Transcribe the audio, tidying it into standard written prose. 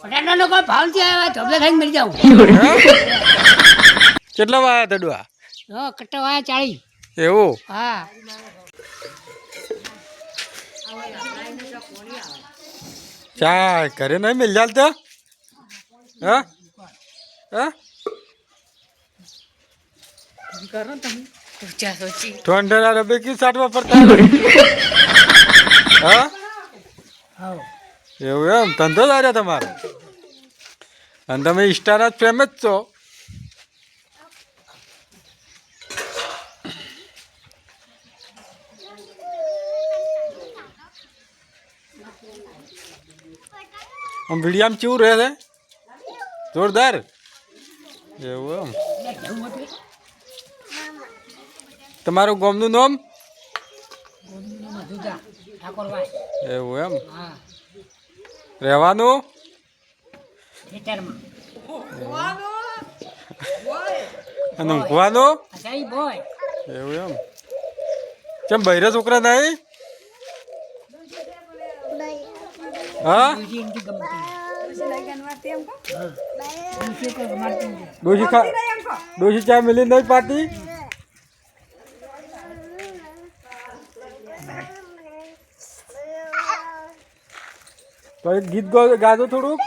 બટાટાનો કોઈ ભાવ નથી આવ્યો ઢોબલે ખાઈને મરી જાઉં કેટલા વાયા તડવા કટ્ટો આવ્યા 40 એવું હા ચા ઘરે નહીં મિલ જાલ તો હા હા ₹200 रुपये की साठवा पड़ता है हाँ એવું એમ ધંધો જ આવ્યો તમારો અને તમે ઇન્સ્ટાના જ ફેમ જ છો આમ વિડીયામાં કેવું રહે છે જોરદાર એવું એમ તમારું ગામનું નામ એવું એમ હા રહેવાનું ખેતરમાં અને ઊંઘવાનું અજાઈ બોય એવું એમ કેમ બૈરા છોકરા નહીં હા ડોશી ચા મિલી નહીં પાર્ટી તો એક ગીત ગાજો થોડુંક